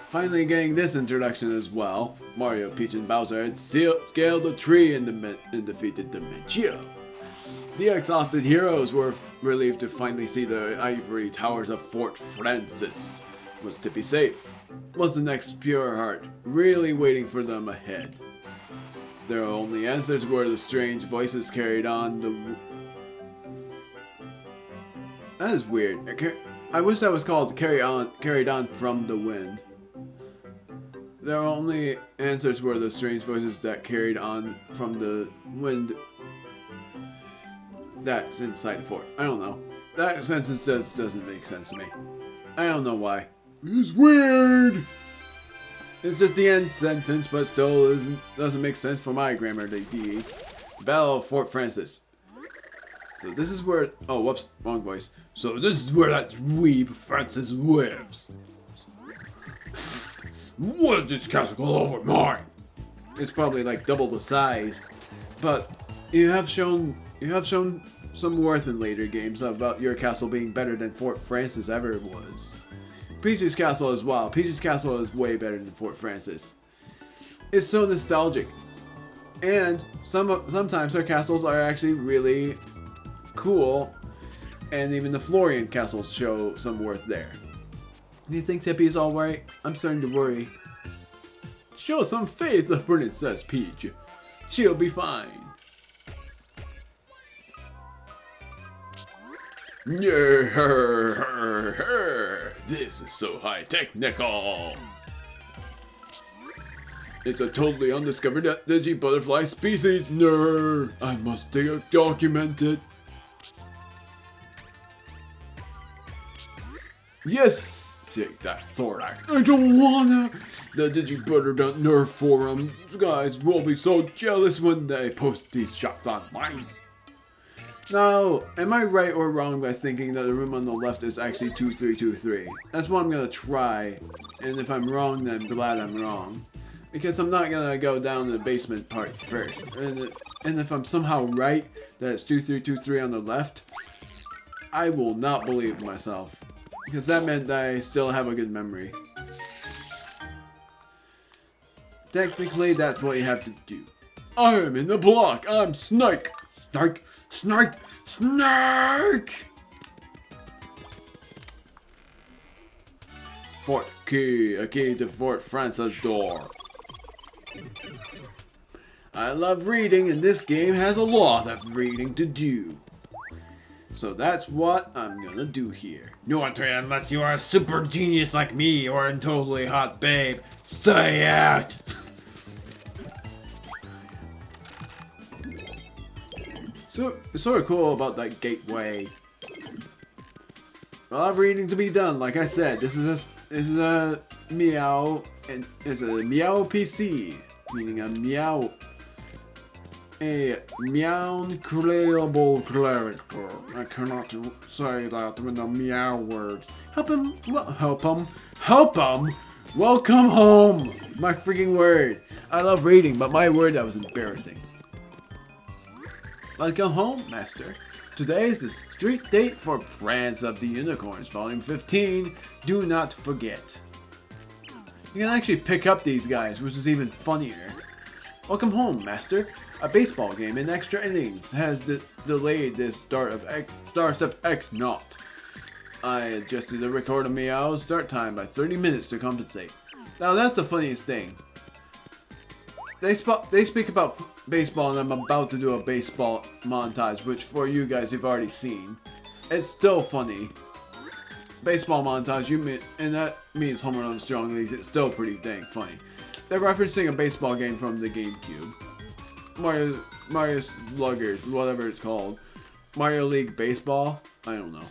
Finally getting this introduction as well. Mario, Peach, and Bowser had scaled a tree and defeated Dementia. The exhausted heroes were relieved to finally see the ivory towers of Fort Francis. Was Tippi safe? Was the next Pure Heart really waiting for them ahead? Their only answers were the strange voices carried on the... That is weird. I wish that was called carried on from the wind. Their only answers were the strange voices that carried on from the wind that's inside the fort. I don't know. That sentence just doesn't make sense to me. I don't know why. It's weird! It's just the end sentence, but still doesn't make sense for my grammar deeds. Battle of Fort Francis. So this is where... Oh, whoops. Wrong voice. So this is where that dweeb Francis lives. What is this castle all over mine? It's probably like double the size. But you have shown some worth in later games about your castle being better than Fort Francis ever was. Peach's castle as well. Peach's castle is way better than Fort Francis. It's so nostalgic. And sometimes her castles are actually really cool. And even the Florian castles show some worth there. Do you think Tippi is alright? I'm starting to worry. Show some faith, the Princess Peach. She'll be fine. This is so high-technical. It's a totally undiscovered digi butterfly species. I must document it. Yes! Take that, Thorax. I don't wanna! The Digibutter.nerf forum guys will be so jealous when they post these shots online. Now, am I right or wrong by thinking that the room on the left is actually 2323? That's what I'm gonna try, and if I'm wrong, then I'm glad I'm wrong. Because I'm not gonna go down the basement part first. And if I'm somehow right that it's 2323 on the left, I will not believe myself. Because that meant that I still have a good memory. Technically, that's what you have to do. I am in the block. I'm Snake. Snake. Snake. Snake. Fort key. A key to Fort Francis door. I love reading, and this game has a lot of reading to do. So that's what I'm gonna do here. No entry unless you are a super genius like me or a totally hot babe. Stay out! So it's sort of cool about that gateway. A lot of reading to be done. Like I said, this is a meow, and it's a meow PC, meaning a meow. A meow-clayable character. I cannot say that with a meow word. Help him. Help him. Help him. Welcome home. My freaking word. I love reading, but my word, that was embarrassing. Welcome home, master. Today is the street date for Brands of the Unicorns, Volume 15. Do not forget. You can actually pick up these guys, which is even funnier. Welcome home, master. A baseball game in extra innings has delayed the start of Starstep X Naught. I adjusted the record of Meow's start time by 30 minutes to compensate. Now that's the funniest thing. They speak about baseball, and I'm about to do a baseball montage, which for you guys you've already seen. It's still funny. Baseball montage, and that means home run strong leagues. It's still pretty dang funny. They're referencing a baseball game from the GameCube. Mario Sluggers, whatever it's called. Mario League Baseball? I don't know.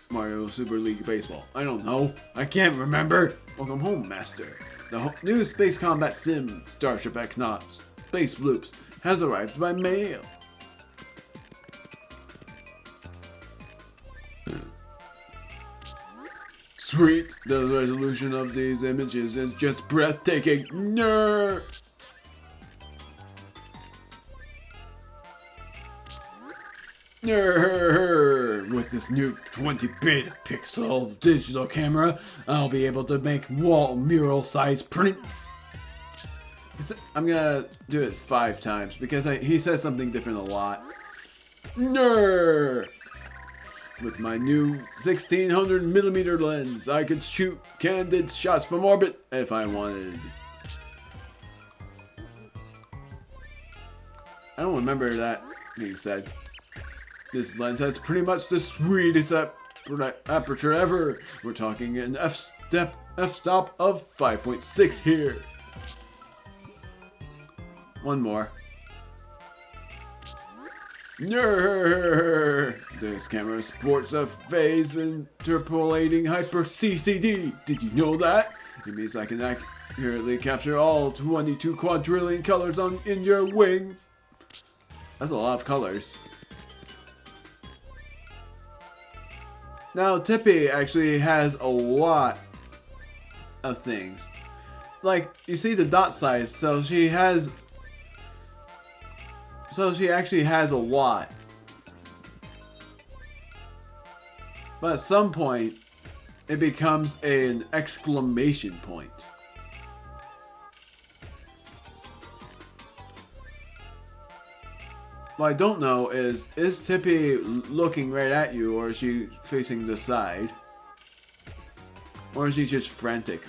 Mario Super League Baseball. I don't know. I can't remember. Welcome home, master. The new space combat sim, Starship X Naught Space Loops, has arrived by mail. Sweet. The resolution of these images is just breathtaking. Nerd. With with this new 20-bit pixel digital camera, I'll be able to make wall mural size prints. I'm gonna do it 5 times because he says something different a lot. Nerd! With my new 1600mm lens, I could shoot candid shots from orbit if I wanted. I don't remember that being said. This lens has pretty much the sweetest aperture ever. We're talking an f-stop of 5.6 here. One more. Nerd! This camera sports a phase interpolating hyper CCD. Did you know that? It means I can accurately capture all 22 quadrillion colors in your wings. That's a lot of colors. Now, Tippi actually has a lot of things. Like, you see the dot size, so she actually has a lot. But at some point, it becomes an exclamation point. What I don't know is Tippi looking right at you, or is she facing the side? Or is she just frantic?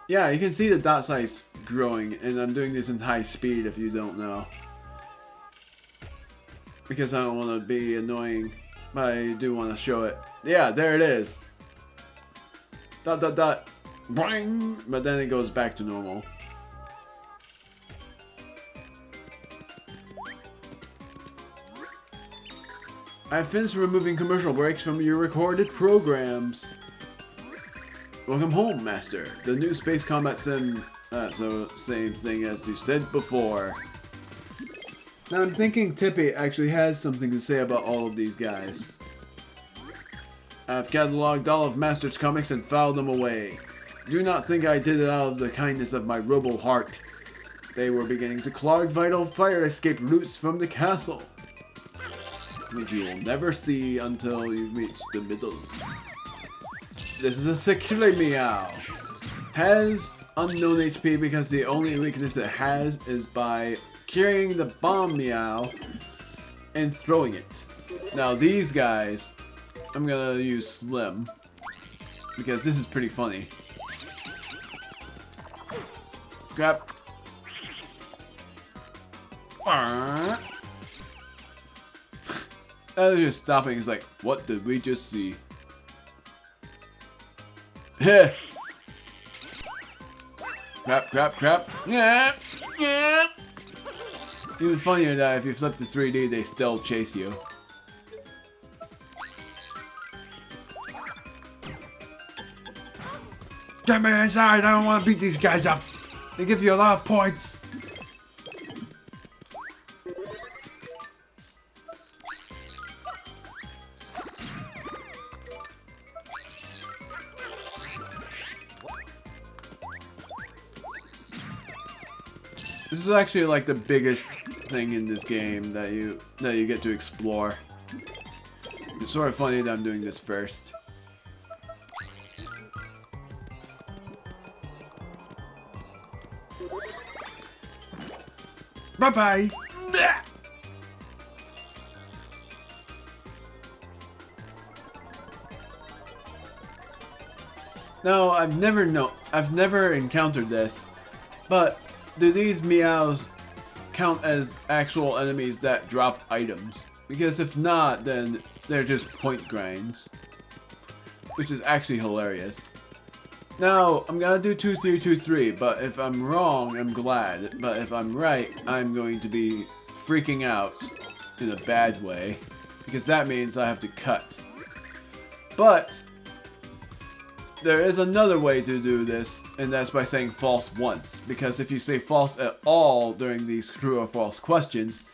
Yeah, you can see the dot size growing, and I'm doing this in high speed if you don't know. Because I don't want to be annoying, but I do want to show it. Yeah, there it is. Dot dot dot. Boing! But then it goes back to normal. I've finished removing commercial breaks from your recorded programs. Welcome home, Master. The new space combat sim. So same thing as you said before. Now I'm thinking Tippi actually has something to say about all of these guys. I've cataloged all of Master's comics and filed them away. Do not think I did it out of the kindness of my rebel heart. They were beginning to clog vital fire escape routes from the castle, which you will never see until you've reached the middle. This is a security meow. Has unknown HP because the only weakness it has is by carrying the bomb meow and throwing it. Now these guys, I'm gonna use Slim because this is pretty funny. Grab. They're just stopping. It's like, what did we just see? Heh. Crap. Yeah. Even funnier that if you flip the 3D, they still chase you. Get me inside! I don't want to beat these guys up. They give you a lot of points. This is actually like the biggest thing in this game that you get to explore. It's sort of funny that I'm doing this first. Bye-bye. No, I've never encountered this, but do these meows count as actual enemies that drop items? Because if not, then they're just point grinds, which is actually hilarious. Now, I'm gonna do 2, 3, 2, 3, but if I'm wrong, I'm glad. But if I'm right, I'm going to be freaking out in a bad way, because that means I have to cut. But there is another way to do this, and that's by saying false once. Because if you say false at all during these true or false questions,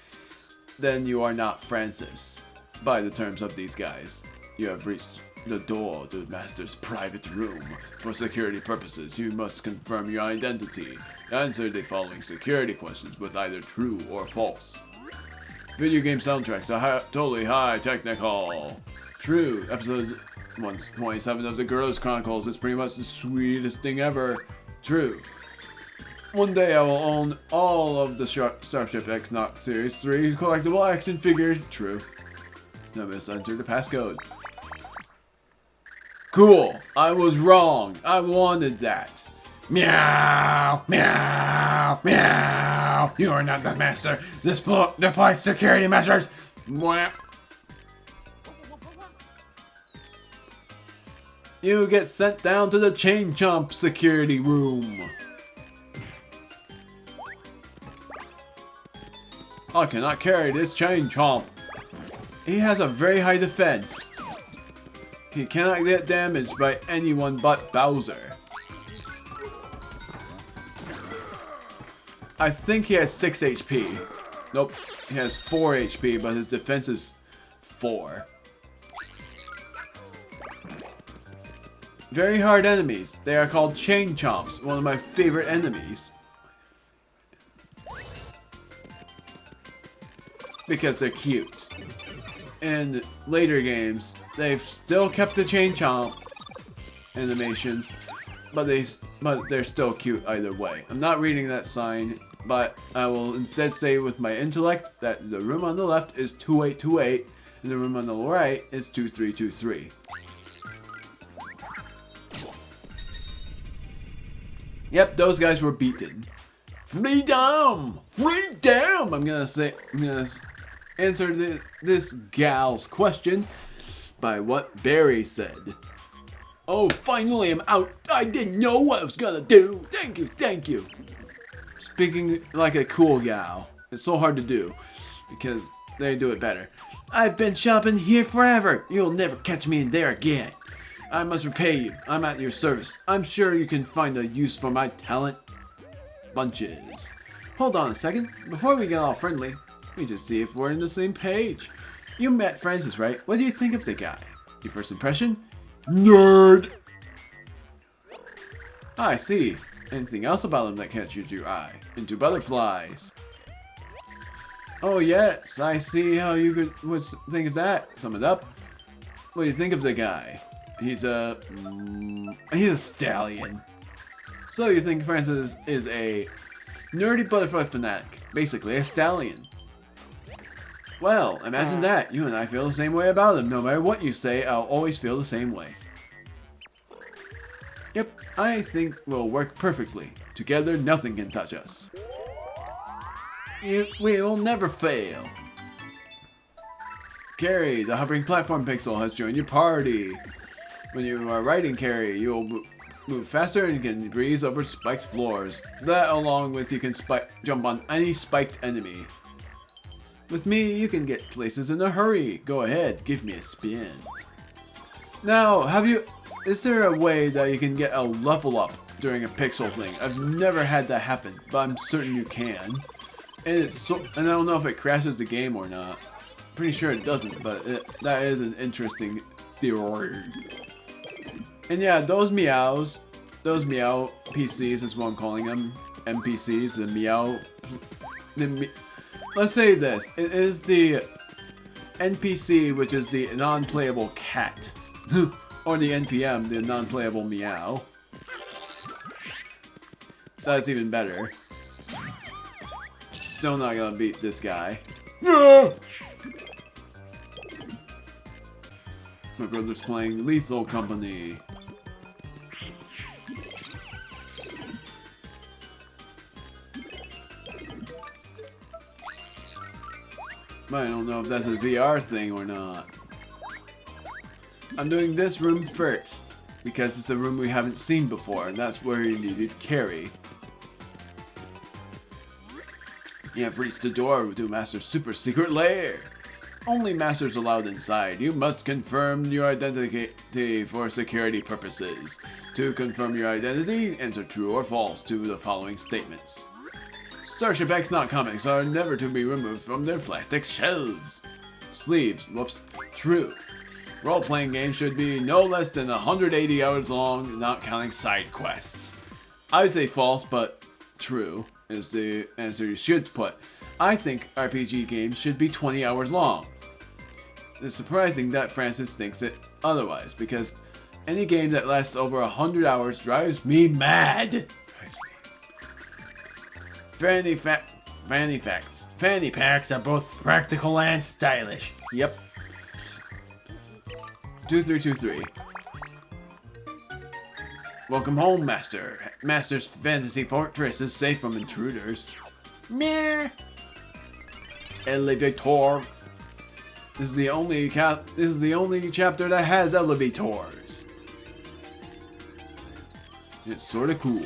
then you are not Francis, by the terms of these guys. You have reached the door to the Master's private room. For security purposes, you must confirm your identity. Answer the following security questions with either true or false. Video game soundtracks are totally high technical. True. Episode 127 of the Girls Chronicles is pretty much the sweetest thing ever. True. One day I will own all of the Starship X Nox Series 3 collectible action figures. True. Now let's enter the passcode. Cool. I was wrong. I wanted that. Meow, meow, meow. You are not the master. Deploy security measures. Mwah. You get sent down to the Chain Chomp security room. I cannot carry this Chain Chomp. He has a very high defense. He cannot get damaged by anyone but Bowser. I think he has 6 HP. Nope, he has 4 HP, but his defense is 4. Very hard enemies. They are called Chain Chomps, one of my favorite enemies. Because they're cute. In later games, they've still kept the Chain Chomp animations, but they're still cute either way. I'm not reading that sign, but I will instead say with my intellect that the room on the left is 2828 and the room on the right is 2323. Yep, those guys were beaten. Freedom! Freedom! I'm gonna answer this gal's question by what Barry said. Oh, finally I'm out. I didn't know what I was gonna do. Thank you, thank you. Speaking like a cool gal. It's so hard to do because they do it better. I've been shopping here forever. You'll never catch me in there again. I must repay you. I'm at your service. I'm sure you can find a use for my talent. Bunches. Hold on a second. Before we get all friendly, we just see if we're on the same page. You met Francis, right? What do you think of the guy? Your first impression? Nerd! I see. Anything else about him that catches your eye? Into butterflies. Oh yes, I see how you would think of that. Sum it up. What do you think of the guy? He's a stallion. So you think Francis is a nerdy butterfly fanatic, basically a stallion. Well, imagine that. You and I feel the same way about him. No matter what you say, I'll always feel the same way. Yep, I think we'll work perfectly. Together, nothing can touch us. We will never fail. Carrie, the hovering platform pixel, has joined your party. When you are riding Carrie, you will move faster and you can breeze over spiked floors. That, along with you can jump on any spiked enemy. With me, you can get places in a hurry. Go ahead, give me a spin. Now, is there a way that you can get a level up during a pixel thing? I've never had that happen, but I'm certain you can. And I don't know if it crashes the game or not. Pretty sure it doesn't, but that is an interesting theory. And yeah, those meow PCs is what I'm calling them. NPCs, the meow. Let's say this. It is the NPC, which is the non-playable cat. Or the NPM, the non-playable meow. That's even better. Still not gonna beat this guy. No! My brother's playing Lethal Company. But I don't know if that's a VR thing or not. I'm doing this room first, because it's a room we haven't seen before, and that's where you needed Carrie. You have reached the door to Master's super secret lair. Only Masters allowed inside. You must confirm your identity for security purposes. To confirm your identity, enter true or false to the following statements. Starship X Nox comics are never to be removed from their plastic shelves. Sleeves, whoops, true. Role-playing games should be no less than 180 hours long, not counting side quests. I would say false, but true is the answer you should put. I think RPG games should be 20 hours long. It's surprising that Francis thinks it otherwise, because any game that lasts over 100 hours drives me mad. Fanny packs are both practical and stylish. Yep. 2323. Welcome home, Master. Master's fantasy fortress is safe from intruders. Meh. Elevator. This is the only chapter that has elevators. It's sorta cool.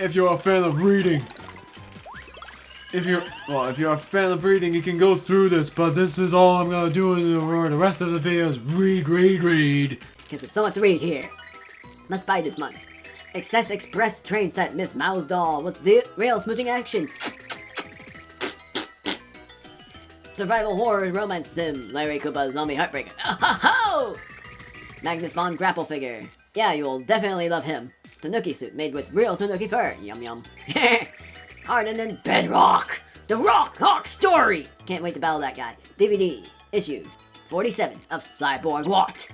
If you're a fan of reading, if you're a fan of reading, you can go through this, but this is all I'm gonna do for the rest of the videos. Read. Because there's so much to read here. Must buy this month. Excess Express train set Miss Mouse doll with rail smoothing action. Survival horror romance sim. Larry Koopa zombie heartbreaker. Oh-ho-ho! Magnus Von grapple figure. Yeah, you will definitely love him. Tanuki suit made with real Tanuki fur. Yum yum. Hardened in bedrock. The Rock story. Can't wait to battle that guy. DVD issue 47 of Cyborg Watt.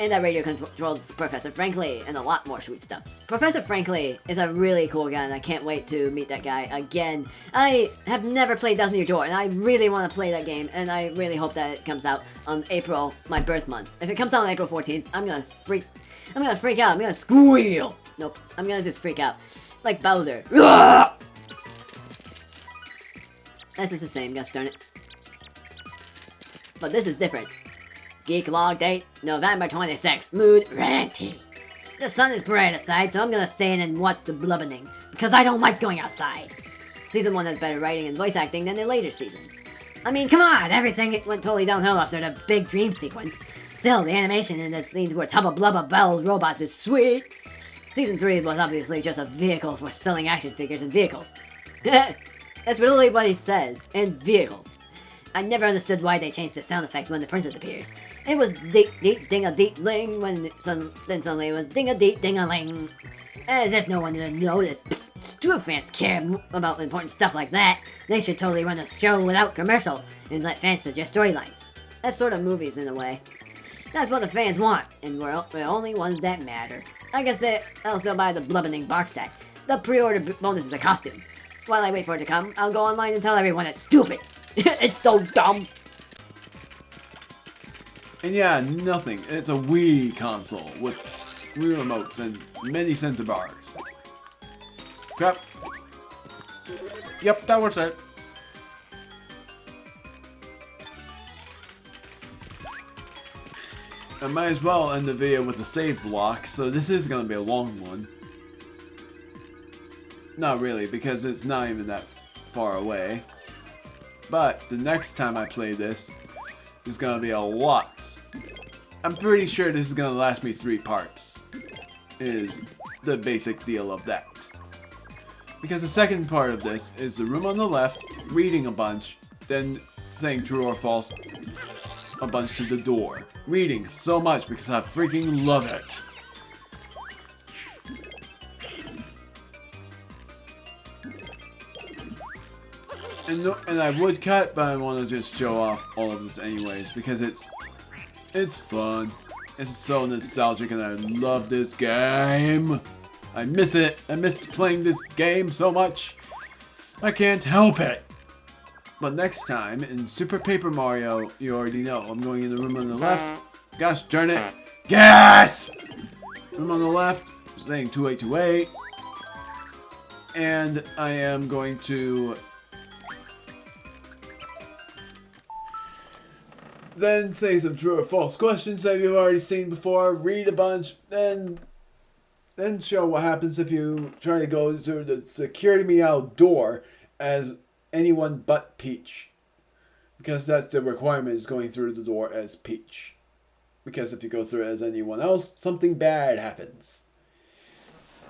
And that radio-controlled Professor Frankly, and a lot more sweet stuff. Professor Frankly is a really cool guy, and I can't wait to meet that guy again. I have never played Thousand Year Door, and I really want to play that game, and I really hope that it comes out on April, my birth month. If it comes out on April 14th, I'm gonna freak out, I'm gonna squeal! Nope, I'm gonna just freak out. Like Bowser. This is the same, gosh darn it. But this is different. Geek log date, November 26th. Mood ranty. The sun is bright outside, so I'm gonna stay in and watch the blubbening, because I don't like going outside. Season 1 has better writing and voice acting than the later seasons. I mean, come on, everything went totally downhill after the big dream sequence. Still, the animation in the scenes where Tubba Blubba Bell robots is sweet. Season 3 was obviously just a vehicle for selling action figures and vehicles. That's really what he says, and vehicles. I never understood why they changed the sound effects when the princess appears. It was ding-a-deet-ling, then suddenly it was ding-a-deet-ding-a-ling. As if no one would notice. True fans care about important stuff like that. They should totally run a show without commercial and let fans suggest storylines. That's sort of movies in a way. That's what the fans want, and we're the only ones that matter. I guess I'll still buy the blubbening box set. The pre-order bonus is a costume. While I wait for it to come, I'll go online and tell everyone it's stupid. It's so dumb. And yeah, nothing. It's a Wii console with Wii remotes and many center bars. Crap. Yep, that works out. I might as well end the video with a save block, so this is going to be a long one. Not really, because it's not even that far away. But the next time I play this is going to be a lot. I'm pretty sure this is going to last me 3 parts. Is the basic deal of that. Because the second part of this is the room on the left, reading a bunch, then saying true or false a bunch to the door. Reading so much because I freaking love it. And I would cut, but I want to just show off all of this anyways, because it's fun. It's so nostalgic and I love this game. I miss it. I missed playing this game so much. I can't help it. But next time, in Super Paper Mario, you already know, I'm going in the room on the left. Gosh darn it. Yes! Room on the left, saying 2828. And I am going to then say some true or false questions that you've already seen before, read a bunch, then show what happens if you try to go through the security meow door as anyone but Peach. Because that's the requirement, is going through the door as Peach. Because if you go through it as anyone else, something bad happens.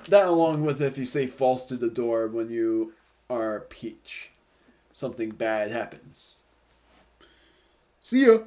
That along with if you say false to the door when you are Peach, something bad happens. See ya!